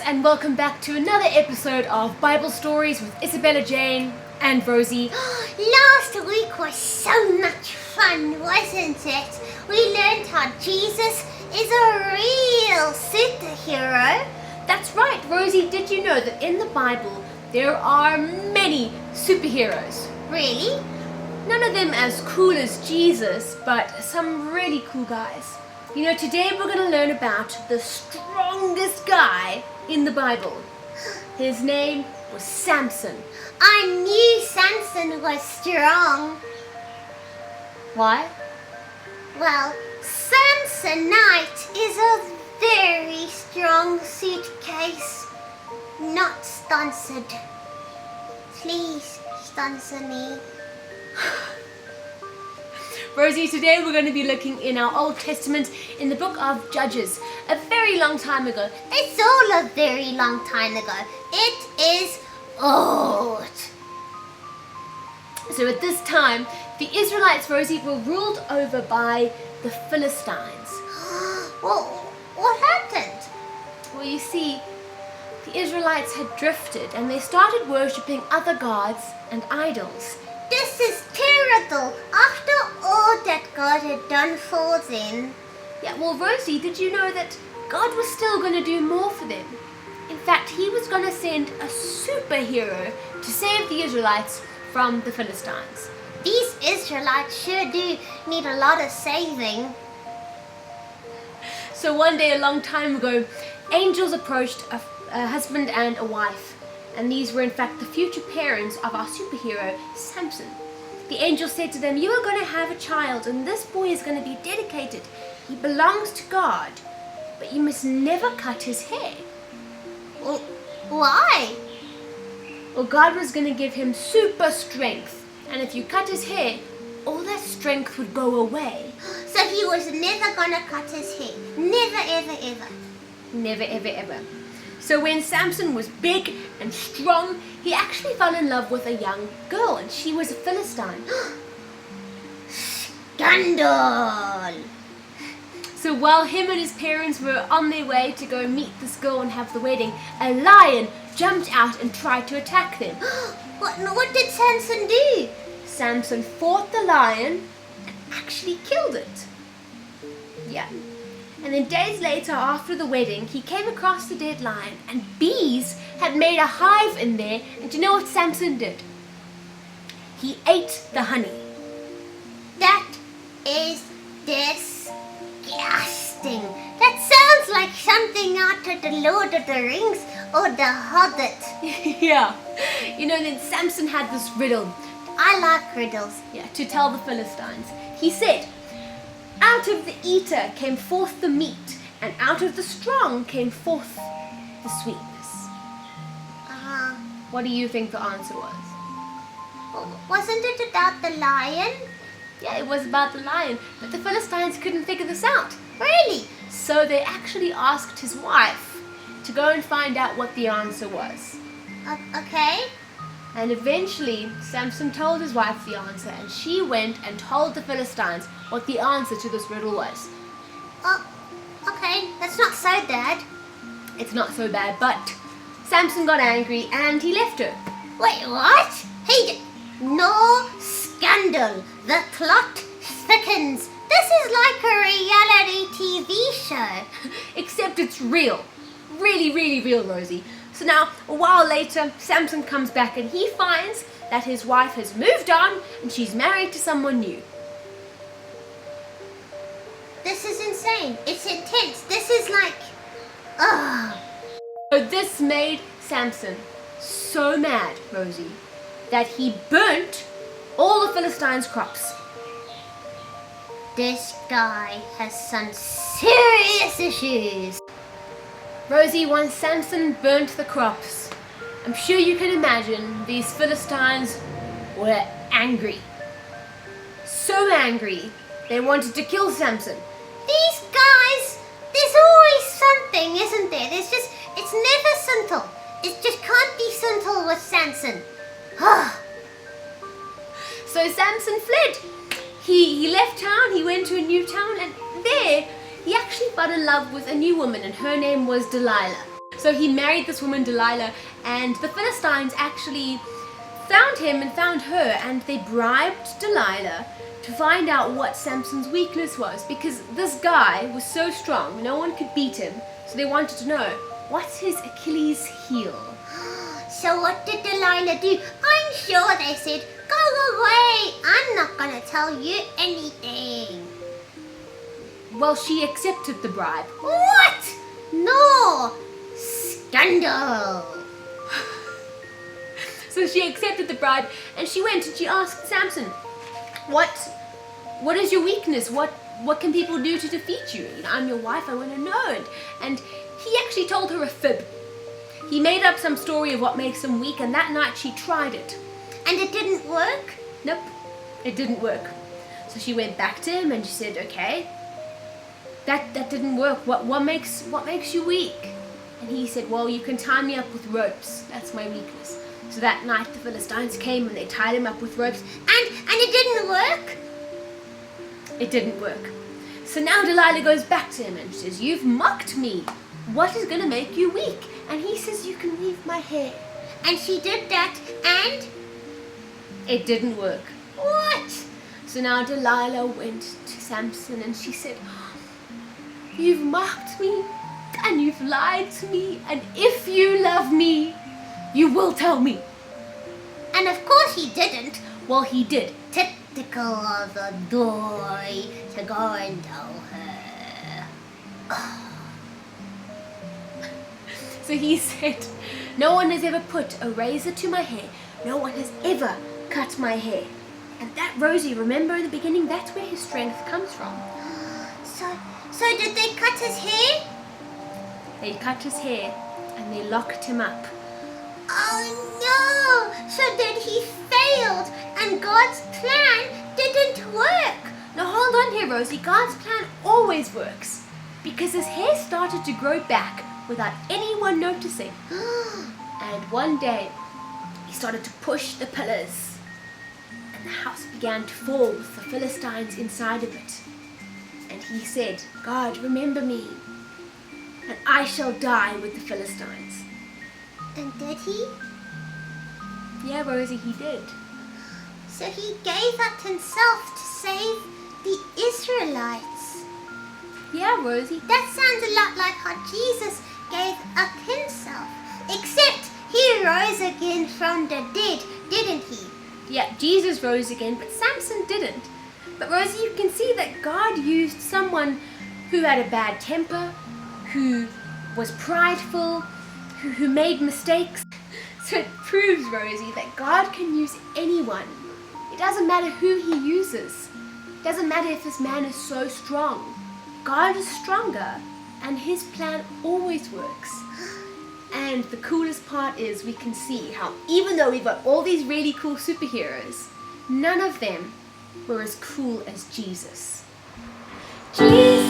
and welcome back to another episode of Bible Stories with Isabella Jane and Rosie. Last week was so much fun, wasn't it? We learned how Jesus is a real superhero. That's right, Rosie. Did you know that in the Bible there are many superheroes? Really? None of them as cool as Jesus, but some really cool guys. You know, today we're going to learn about the strongest guy in the Bible. His name was Samson. I knew Samson was strong. Why? Well, Samsonite is a very strong suitcase. Not sponsored. Please sponsor me. Rosie, today we're going to be looking in our Old Testament in the book of Judges, a very long time ago. It's all a very long time ago. It is old. So at this time, the Israelites, Rosie, were ruled over by the Philistines. Well, what happened? Well, you see, the Israelites had drifted and they started worshipping other gods and idols. This is terrible. After all that God had done for them. Yeah, well, Rosie, did you know that God was still going to do more for them? In fact, he was going to send a superhero to save the Israelites from the Philistines. These Israelites sure do need a lot of saving. So one day, a long time ago, angels approached a husband and a wife. And these were in fact the future parents of our superhero, Samson. The angel said to them, "You are going to have a child, and this boy is going to be dedicated. He belongs to God, but you must never cut his hair." Well, why? Well, God was going to give him super strength, and if you cut his hair, all that strength would go away. So he was never going to cut his hair. Never, ever, ever. Never, ever, ever. So when Samson was big and strong, he actually fell in love with a young girl, and she was a Philistine. Scandal! So while him and his parents were on their way to go meet this girl and have the wedding, a lion jumped out and tried to attack them. What did Samson do? Samson fought the lion and actually killed it. Yeah. And then days later, after the wedding, he came across the dead lion, and bees had made a hive in there. And do you know what Samson did? He ate the honey. That is disgusting. That sounds like something out of the Lord of the Rings or the Hobbit. Yeah. You know, then Samson had this riddle. I like riddles. Yeah, to tell the Philistines. He said, "Out of the eater came forth the meat, and out of the strong came forth the sweetness." What do you think the answer was? Wasn't it about the lion? Yeah, it was about the lion, but the Philistines couldn't figure this out. Really? So they actually asked his wife to go and find out what the answer was. Okay. And eventually, Samson told his wife the answer, and she went and told the Philistines what the answer to this riddle was. Okay, that's not so bad. It's not so bad, but Samson got angry and he left her. Wait, what? No scandal. The plot thickens. This is like a reality TV show. Except it's real. Really, really real, Rosie. So now, a while later, Samson comes back and he finds that his wife has moved on and she's married to someone new. This is insane. It's intense. This is like... So this made Samson so mad, Rosie, that he burnt all the Philistines' crops. This guy has some serious issues. Rosie, once Samson burnt the crops, I'm sure you can imagine these Philistines were angry. So angry, they wanted to kill Samson. These guys, there's always something, isn't there? It's never simple. It just can't be simple with Samson. So Samson fled. He left town, he went to a new town, and there he actually fell in love with a new woman, and her name was Delilah. So he married this woman Delilah, and the Philistines actually found him and found her, and they bribed Delilah to find out what Samson's weakness was, because this guy was so strong, no one could beat him. So they wanted to know, what's his Achilles heel? So what did Delilah do? I'm sure they said, go away, I'm not gonna tell you anything. Well, she accepted the bribe. What? No! Scandal! So she accepted the bribe, and she went and she asked Samson, what is your weakness? What can people do to defeat you? I'm your wife, I want to know. And he actually told her a fib. He made up some story of what makes him weak, and that night she tried it. And it didn't work? Nope, it didn't work. So she went back to him and she said, okay, that didn't work. What makes you weak? And he said, well, you can tie me up with ropes. That's my weakness. So that night the Philistines came and they tied him up with ropes. And it didn't work? It didn't work. So now Delilah goes back to him and she says, you've mocked me. What is going to make you weak? And he says, you can weave my hair. And she did that, and? It didn't work. What? So now Delilah went to Samson and she said, you've mocked me and you've lied to me, and if you love me, you will tell me. And of course he didn't. Well, he did. Typical of a boy to go and tell her. So he said, no one has ever put a razor to my hair. No one has ever cut my hair. And that, Rosie, remember in the beginning, that's where his strength comes from. So did they cut his hair? They cut his hair and they locked him up. Oh no! So then he failed and God's plan didn't work. Now hold on here, Rosie. God's plan always works, because his hair started to grow back without anyone noticing. And one day, he started to push the pillars, and the house began to fall with the Philistines inside of it. And he said, God, remember me, and I shall die with the Philistines. And did he? Yeah, Rosie, he did. So he gave up himself to save the Israelites. Yeah, Rosie. That sounds a lot like how Jesus gave up himself. Except he rose again from the dead, didn't he? Yeah, Jesus rose again, but Samson didn't. But Rosie, you can see that God used someone who had a bad temper, who was prideful, who made mistakes. So it proves, Rosie, that God can use anyone. It doesn't matter who he uses. It doesn't matter if this man is so strong. God is stronger, and his plan always works. And the coolest part is we can see how even though we've got all these really cool superheroes, none of them were as cool as Jesus. Jesus!